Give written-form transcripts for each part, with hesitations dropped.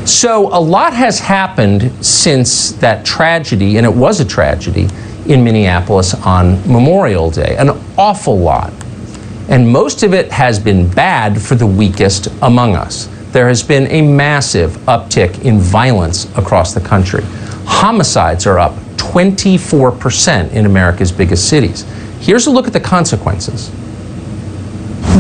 So a lot has happened since that tragedy, and it was a tragedy, in Minneapolis on Memorial Day. An awful lot. And most of it has been bad for the weakest among us. There has been a massive uptick in violence across the country. Homicides are up 24% in America's biggest cities. Here's a look at the consequences.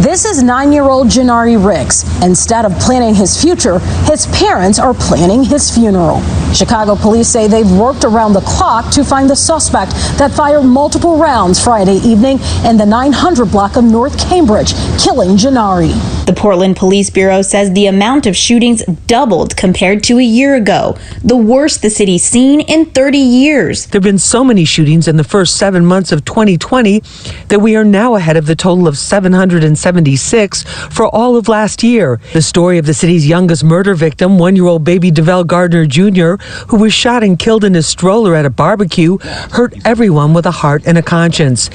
This is 9-year-old Janari Riggs. Instead of planning his future, his parents are planning his funeral. Chicago police say they've worked around the clock to find the suspect that fired multiple rounds Friday evening in the 900 block of North Cambridge, killing Janari. The Portland Police Bureau says the amount of shootings doubled compared to a year ago, the worst the city's seen in 30 years. There have been so many shootings in the first 7 months of 2020 that we are now ahead of the total of 776 for all of last year. The story of the city's youngest murder victim, 1-year-old baby DeVell Gardner Jr., who was shot and killed in his stroller at a barbecue, hurt everyone with a heart and a conscience.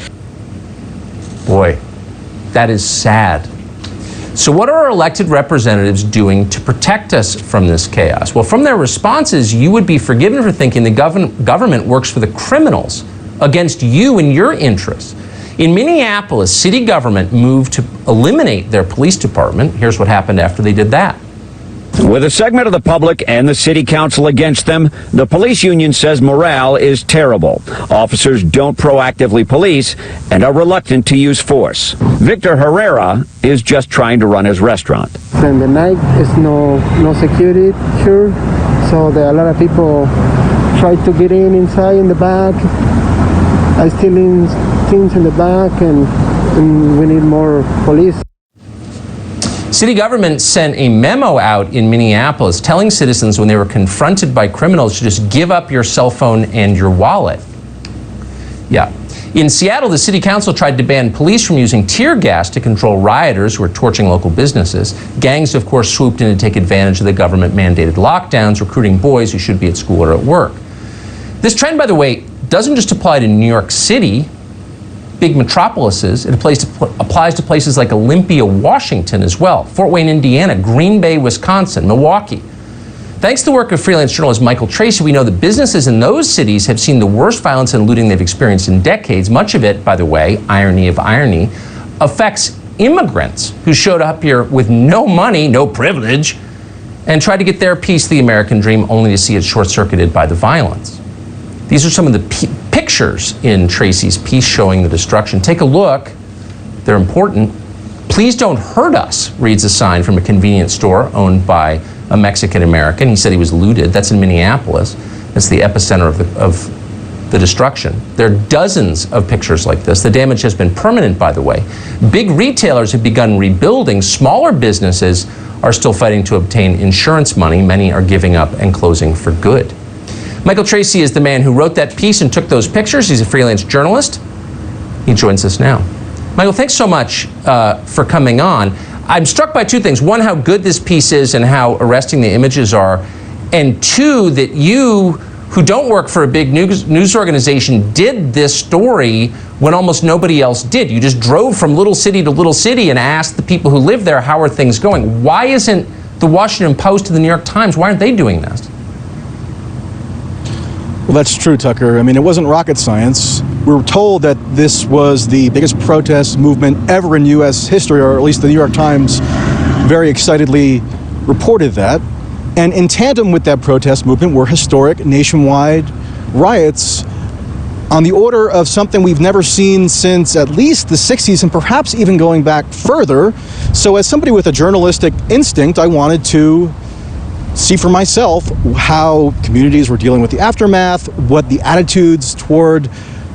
Boy, that is sad. So what are our elected representatives doing to protect us from this chaos? Well, from their responses, you would be forgiven for thinking the government works for the criminals against you and your interests. In Minneapolis, city government moved to eliminate their police department. Here's what happened after they did that. With a segment of the public and the city council against them, the police union says morale is terrible. Officers don't proactively police and are reluctant to use force. Victor Herrera is just trying to run his restaurant. In the night, it's no security, sure. So a lot of people try to get inside in the back. I stealing things in the back, and we need more police. City government sent a memo out in Minneapolis telling citizens when they were confronted by criminals to just give up your cell phone and your wallet. Yeah. In Seattle, the city council tried to ban police from using tear gas to control rioters who were torching local businesses. Gangs, of course, swooped in to take advantage of the government-mandated lockdowns, recruiting boys who should be at school or at work. This trend, by the way, doesn't just apply to New York City, big metropolises. It applies to places like Olympia, Washington as well, Fort Wayne, Indiana, Green Bay, Wisconsin, Milwaukee. Thanks to the work of freelance journalist Michael Tracey, we know that businesses in those cities have seen the worst violence and looting they've experienced in decades. Much of it, by the way, irony of irony, affects immigrants who showed up here with no money, no privilege, and tried to get their piece of the American dream only to see it short-circuited by the violence. These are some of the pictures in Tracey's piece showing the destruction. Take a look. They're important. Please don't hurt us, reads a sign from a convenience store owned by a Mexican-American. He said he was looted. That's in Minneapolis. That's the epicenter of the destruction. There are dozens of pictures like this. The damage has been permanent, by the way. Big retailers have begun rebuilding. Smaller businesses are still fighting to obtain insurance money. Many are giving up and closing for good. Michael Tracey is the man who wrote that piece and took those pictures. He's a freelance journalist. He joins us now. Michael, thanks so much for coming on. I'm struck by two things. One, how good this piece is and how arresting the images are. And two, that you, who don't work for a big news organization, did this story when almost nobody else did. You just drove from little city to little city and asked the people who live there, how are things going? Why isn't the Washington Post and the New York Times, why aren't they doing this? Well, that's true, Tucker. I mean, it wasn't rocket science. We were told that this was the biggest protest movement ever in U.S. history, or at least the New York Times very excitedly reported that. And in tandem with that protest movement were historic nationwide riots on the order of something we've never seen since at least the 60s, and perhaps even going back further. So as somebody with a journalistic instinct, I wanted to see for myself how communities were dealing with the aftermath, what the attitudes toward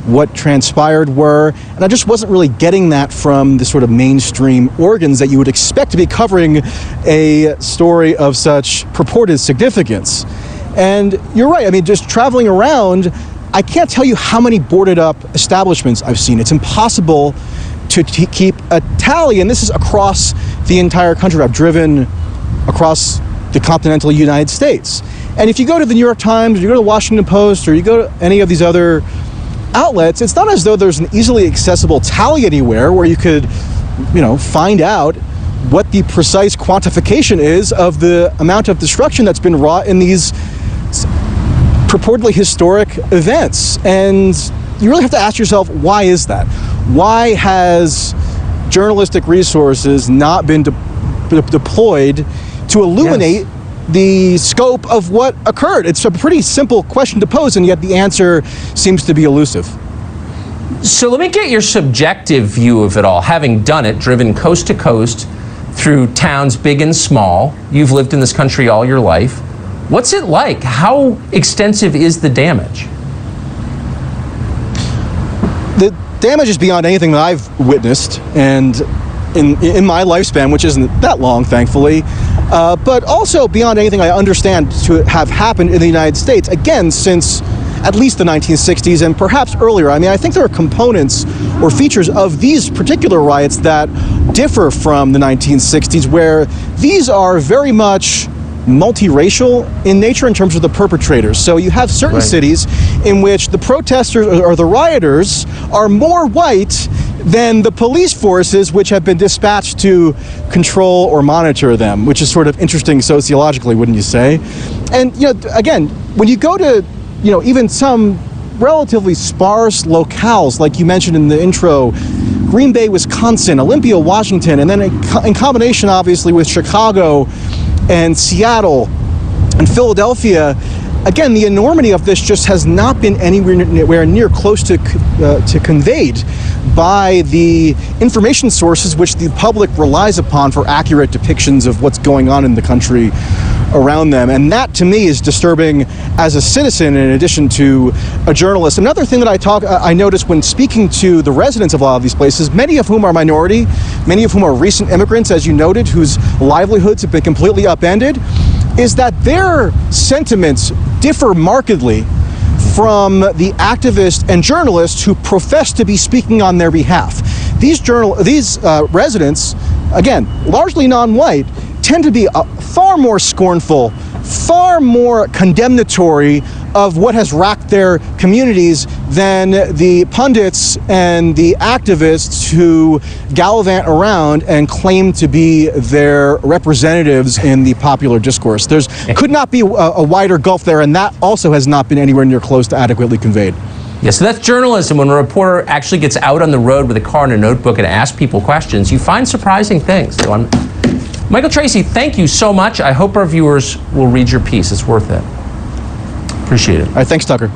what transpired were, and I just wasn't really getting that from the sort of mainstream organs that you would expect to be covering a story of such purported significance. And you're right, I mean, just traveling around, I can't tell you how many boarded up establishments I've seen. It's impossible to keep a tally, and this is across the entire country. I've driven across the continental United States. And if you go to the New York Times, or you go to the Washington Post, or you go to any of these other outlets, it's not as though there's an easily accessible tally anywhere where you could, find out what the precise quantification is of the amount of destruction that's been wrought in these purportedly historic events. And you really have to ask yourself, why is that? Why has journalistic resources not been deployed to illuminate the scope of what occurred? It's a pretty simple question to pose, and yet the answer seems to be elusive. So let me get your subjective view of it all. Having done it, driven coast to coast through towns big and small, you've lived in this country all your life. What's it like? How extensive is the damage? The damage is beyond anything that I've witnessed, and in my lifespan, which isn't that long, thankfully, but also beyond anything I understand to have happened in the United States, again, since at least the 1960s and perhaps earlier. I mean, I think there are components or features of these particular riots that differ from the 1960s, where these are very much multiracial in nature in terms of the perpetrators. So you have certain cities in which the protesters or the rioters are more white than the police forces which have been dispatched to control or monitor them, which is sort of interesting sociologically, wouldn't you say? And, you know, again, when you go to, you know, even some relatively sparse locales, like you mentioned in the intro, Green Bay, Wisconsin, Olympia, Washington, and then in combination, obviously, with Chicago and Seattle and Philadelphia, again, the enormity of this just has not been anywhere near close to conveyed by the information sources which the public relies upon for accurate depictions of what's going on in the country around them. And that, to me, is disturbing as a citizen in addition to a journalist. Another thing that I noticed when speaking to the residents of a lot of these places, many of whom are minority, many of whom are recent immigrants, as you noted, whose livelihoods have been completely upended, is that their sentiments differ markedly from the activists and journalists who profess to be speaking on their behalf. These residents, again, largely non-white, tend to be far more scornful, far more condemnatory of what has racked their communities than the pundits and the activists who gallivant around and claim to be their representatives in the popular discourse. Could not be a wider gulf there, and that also has not been anywhere near close to adequately conveyed. Yeah, so that's journalism. When a reporter actually gets out on the road with a car and a notebook and asks people questions, you find surprising things. So Michael Tracey, thank you so much. I hope our viewers will read your piece. It's worth it. Appreciate it. All right, thanks, Tucker.